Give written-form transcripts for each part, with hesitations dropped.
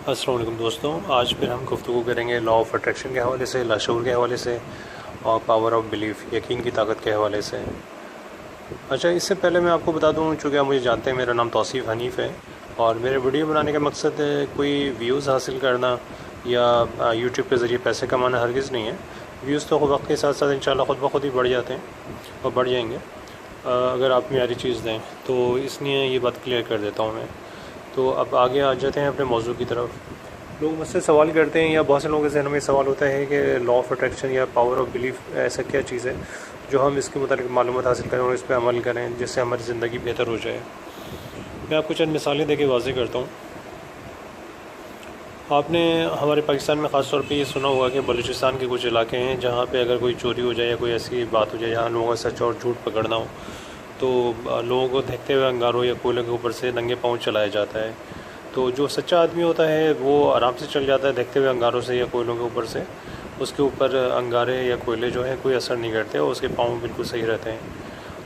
السلام علیکم دوستوں، آج پھر ہم گفتگو کریں گے لا آف اٹریکشن کے حوالے سے، لاشعور کے حوالے سے اور پاور آف بلیف، یقین کی طاقت کے حوالے سے۔ اچھا، اس سے پہلے میں آپ کو بتا دوں، چونکہ آپ مجھے جانتے ہیں، میرا نام توصیف حنیف ہے اور میرے ویڈیو بنانے کا مقصد کوئی ویوز حاصل کرنا یا یوٹیوب کے ذریعے پیسے کمانا ہرگز نہیں ہے۔ ویوز تو وقت کے ساتھ ساتھ انشاءاللہ خود بخود ہی بڑھ جاتے ہیں اور بڑھ جائیں گے اگر آپ معیاری چیز دیں، تو اس لیے یہ بات کلیئر کر دیتا ہوں میں۔ تو اب آگے آ جاتے ہیں اپنے موضوع کی طرف۔ لوگ مجھ سے سوال کرتے ہیں یا بہت سے لوگوں کے ذہن میں سوال ہوتا ہے کہ لا آف اٹریکشن یا پاور آف بلیف ایسا کیا چیز ہے جو ہم اس کے متعلق معلومات حاصل کریں اور اس پہ عمل کریں جس سے ہماری زندگی بہتر ہو جائے۔ میں آپ کو چند مثالیں دے کے واضح کرتا ہوں۔ آپ نے ہمارے پاکستان میں خاص طور پہ یہ سنا ہوگا کہ بلوچستان کے کچھ علاقے ہیں جہاں پہ اگر کوئی چوری ہو جائے یا کوئی ایسی بات ہو جائے جہاں لوگوں کا سچ اور جھوٹ پکڑنا ہو، تو لوگوں کو دیکھتے ہوئے انگاروں یا کوئلوں کے اوپر سے ننگے پاؤں چلایا جاتا ہے۔ تو جو سچا آدمی ہوتا ہے وہ آرام سے چل جاتا ہے دیکھتے ہوئے انگاروں سے یا کوئلوں کے اوپر سے، اس کے اوپر انگارے یا کوئلے جو ہیں کوئی اثر نہیں کرتے اور اس کے پاؤں بالکل صحیح رہتے ہیں۔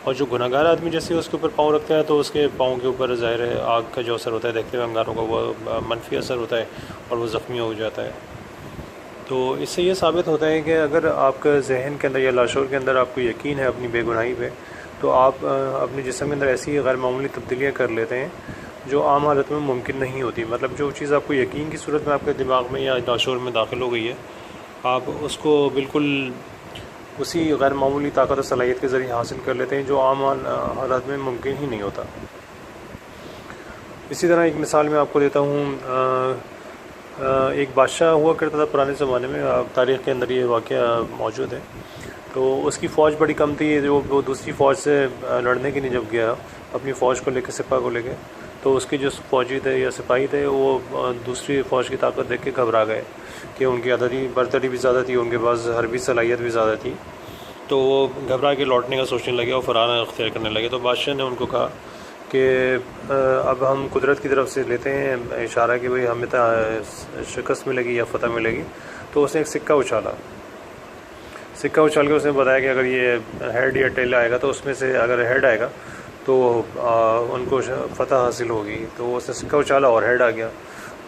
اور جو گنہگار آدمی جیسے اس کے اوپر پاؤں رکھتا ہے تو اس کے پاؤں کے اوپر ظاہر ہے آگ کا جو اثر ہوتا ہے دیکھتے ہوئے انگاروں کا، وہ منفی اثر ہوتا ہے اور وہ زخمی ہو جاتا ہے۔ تو اس سے یہ ثابت ہوتا ہے کہ اگر آپ کا ذہن کے اندر یا لاشعور کے اندر آپ کو یقین ہے اپنی بے گناہی پہ، تو آپ اپنے جسم کے اندر ایسی غیر معمولی تبدیلیاں کر لیتے ہیں جو عام حالت میں ممکن نہیں ہوتی۔ مطلب جو چیز آپ کو یقین کی صورت میں آپ کے دماغ میں یا لاشعور میں داخل ہو گئی ہے، آپ اس کو بالکل اسی غیر معمولی طاقت و صلاحیت کے ذریعے حاصل کر لیتے ہیں جو عام حالات میں ممکن ہی نہیں ہوتا۔ اسی طرح ایک مثال میں آپ کو دیتا ہوں۔ ایک بادشاہ ہوا کرتا تھا پرانے زمانے میں، تاریخ کے اندر یہ واقعہ موجود ہے۔ تو اس کی فوج بڑی کم تھی، جو وہ دوسری فوج سے لڑنے کے لیے جب گیا اپنی فوج کو لے کے، سپاہ کو لے کے، تو اس کے جو فوجی تھے یا سپاہی تھے وہ دوسری فوج کی طاقت دیکھ کے گھبرا گئے کہ ان کی عددی برتری بھی زیادہ تھی، ان کے پاس حربی صلاحیت بھی زیادہ تھی، تو وہ گھبرا کے لوٹنے کا سوچنے لگے اور فرار اختیار کرنے لگے۔ تو بادشاہ نے ان کو کہا کہ اب ہم قدرت کی طرف سے لیتے ہیں اشارہ کہ بھئی ہمیں شکست ملے گی یا فتح ملے گی۔ تو اس نے ایک سکہ اچھال کے اس نے بتایا کہ اگر یہ ہیڈ یا ٹیل آئے گا تو اس میں سے اگر ہیڈ آئے گا تو ان کو فتح حاصل ہوگی۔ تو اس نے سکہ اچھالا اور ہیڈ آ گیا۔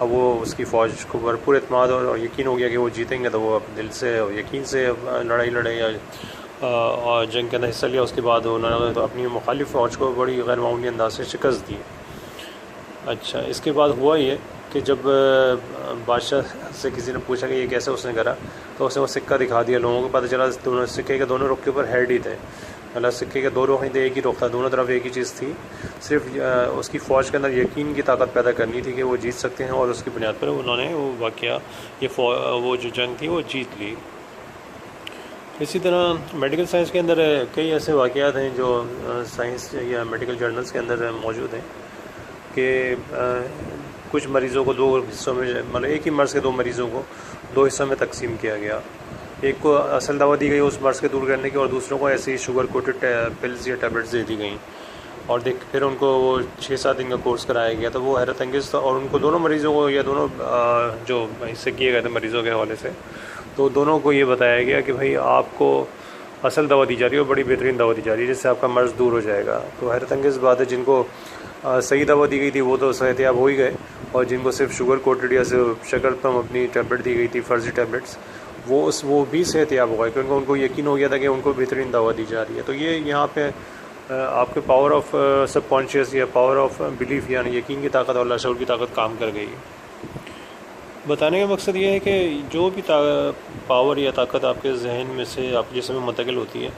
اب وہ اس کی فوج کو بھرپور اعتماد اور یقین ہو گیا کہ وہ جیتیں گے، تو وہ دل سے اور یقین سے لڑائی لڑے یا جنگ کے اندر حصہ لیا۔ اس کے بعد انہوں نے اپنی مخالف فوج کو بڑی غیر معمولی انداز سے شکست دی۔ اچھا، اس کے بعد ہوا یہ کہ جب بادشاہ سے کسی نے پوچھا کہ یہ کیسے اس نے کرا، تو اس نے وہ سکہ دکھا دیا۔ لوگوں کو پتہ چلا دونوں سکے کے دونوں رخ کے اوپر ہیڈ ہی تھے، مطلب سکے کے دو رخ نہیں تھے، ایک ہی رخ تھا، دونوں طرف ایک ہی چیز تھی۔ صرف اس کی فوج کے اندر یقین کی طاقت پیدا کرنی تھی کہ وہ جیت سکتے ہیں، اور اس کی بنیاد پر انہوں نے وہ واقعہ وہ جو جنگ تھی وہ جیت لی۔ اسی طرح میڈیکل سائنس کے اندر کئی ایسے واقعات ہیں جو سائنس یا میڈیکل جرنلز کے اندر موجود ہیں کہ کچھ مریضوں کو دو حصوں میں، مطلب ایک ہی مرض کے دو مریضوں کو دو حصوں میں تقسیم کیا گیا۔ ایک کو اصل دوا دی گئی اس مرض کے دور کرنے کی، اور دوسروں کو ایسی شوگر کوٹڈ پلز یا ٹیبلٹس دے دی گئیں، اور پھر ان کو وہ 6-7 دن کا کورس کرایا گیا۔ تو وہ حیرت انگیز تھا، اور ان کو دونوں مریضوں کو یا دونوں جو حصے کیے گئے تھے مریضوں کے حوالے سے، تو دونوں کو یہ بتایا گیا کہ بھائی آپ کو اصل دوا دی جا رہی ہے اور بڑی بہترین دوا دی جا رہی ہے جس سے آپ کا مرض دور ہو جائے گا۔ تو حیرت انگیز بات ہے، جن کو صحیح دوا دی گئی تھی وہ تو صحت یاب ہو ہی گئے، اور جن کو صرف شوگر کوٹڈ یا صرف شکر پر اپنی ٹیبلٹ دی گئی تھی، فرضی ٹیبلٹس، وہ بھی صحت یاب ہو گئے، کیونکہ ان کو یقین ہو گیا تھا کہ ان کو بہترین دوا دی جا رہی ہے۔ تو یہ یہاں پہ آپ کے پاور آف سب کانشیس یا پاور آف بلیف یعنی یقین کی طاقت اور لاشعور کی طاقت کام کر گئی۔ بتانے کا مقصد یہ ہے کہ جو بھی پاور یا طاقت آپ کے ذہن میں سے آپ کے جسم میں منتقل ہوتی ہے،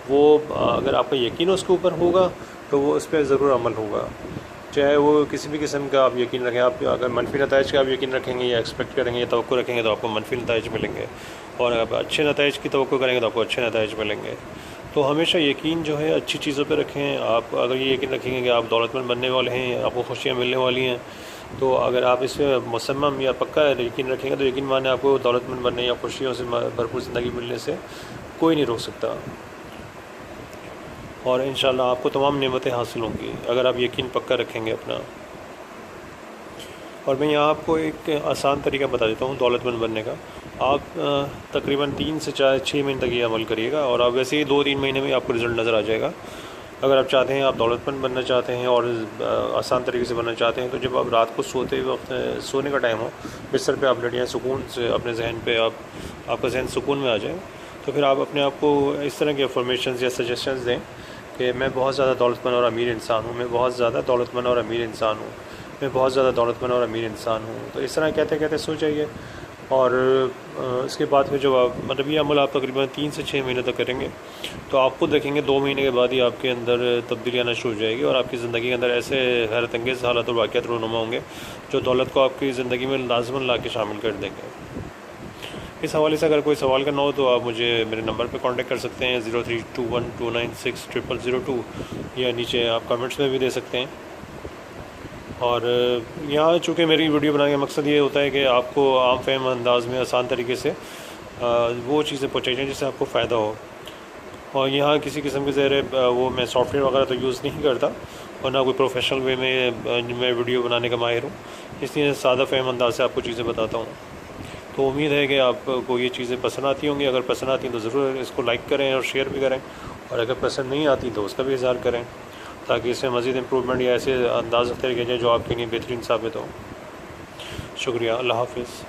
وہ اگر آپ کا یقین اس کے اوپر ہوگا تو وہ اس پہ ضرور عمل ہوگا، چاہے وہ کسی بھی قسم کا آپ یقین رکھیں۔ آپ اگر منفی نتائج کا آپ یقین رکھیں گے یا ایکسپیکٹ کریں گے یا توقع رکھیں گے تو آپ کو منفی نتائج ملیں گے، اور اگر آپ اچھے نتائج کی توقع کریں گے تو آپ کو اچھے نتائج ملیں گے۔ تو ہمیشہ یقین جو ہے اچھی چیزوں پہ رکھیں۔ آپ اگر یہ یقین رکھیں گے کہ آپ دولت مند بننے والے ہیں، آپ کو خوشیاں ملنے والی ہیں، تو اگر آپ اس پہ مصمم یا پکا یقین رکھیں گے تو یقین مانے آپ کو دولت مند بننے یا خوشیوں سے بھرپور زندگی ملنے سے کوئی نہیں روک سکتا، اور انشاءاللہ آپ کو تمام نعمتیں حاصل ہوں گی اگر آپ یقین پکا رکھیں گے اپنا۔ اور میں یہاں آپ کو ایک آسان طریقہ بتا دیتا ہوں دولت مند بننے کا۔ آپ تقریباً 3 سے 6 مہینے تک یہ عمل کریے گا، اور آپ ویسے ہی 2-3 مہینے میں آپ کو رزلٹ نظر آ جائے گا۔ اگر آپ چاہتے ہیں آپ دولت مند بننا چاہتے ہیں اور آسان طریقے سے بننا چاہتے ہیں، تو جب آپ رات کو سوتے وقت سونے کا ٹائم ہو، بستر پہ آپ لیٹیں، سکون سے اپنے ذہن پہ آپ کا ذہن سکون میں آ جائے، تو پھر آپ اپنے آپ کو اس طرح کے افرمیشنز یا سجیشنز دیں کہ میں بہت زیادہ دولت مند اور امیر انسان ہوں، میں بہت زیادہ دولت مند اور امیر انسان ہوں، میں بہت زیادہ دولت مند اور امیر انسان ہوں۔ تو اس طرح کہتے کہتے سو جائیے، اور اس کے بعد پھر جب آپ مطلب یہ عمل آپ تقریباً 3 سے 6 مہینے تک کریں گے، تو آپ خود دیکھیں گے 2 مہینے کے بعد ہی آپ کے اندر تبدیلی آنا شروع ہو جائے گی، اور آپ کی زندگی کے اندر ایسے حیرت انگیز حالات اور واقعات رونما ہوں گے جو دولت کو آپ کی زندگی میں لازماً لا کے شامل کر دیں گے۔ اس حوالے سے اگر کوئی سوال کرنا ہو تو آپ مجھے میرے نمبر پہ کانٹیکٹ کر سکتے ہیں 0321296000، یا نیچے آپ کمنٹس میں بھی دے سکتے ہیں۔ اور یہاں چونکہ میری ویڈیو بنانے کا مقصد یہ ہوتا ہے کہ آپ کو عام فہم انداز میں آسان طریقے سے وہ چیزیں پہنچائی جائیں جس سے آپ کو فائدہ ہو، اور یہاں کسی قسم کے وہ میں سافٹ ویئر وغیرہ تو یوز نہیں کرتا، اور نہ کوئی پروفیشنل وے میں ویڈیو بنانے کا ماہر ہوں، اس لیے سادہ فہم انداز سے آپ کو چیزیں بتاتا ہوں۔ تو امید ہے کہ آپ کو یہ چیزیں پسند آتی ہوں گی، اگر پسند آتی ہیں تو ضرور اس کو لائک کریں اور شیئر بھی کریں، اور اگر پسند نہیں آتی تو اس کا بھی اظہار کریں، تاکہ اس میں مزید امپرومنٹ یا ایسے انداز اختیار کیا جائے جو آپ کے لیے بہترین ثابت ہو۔ شکریہ، اللہ حافظ۔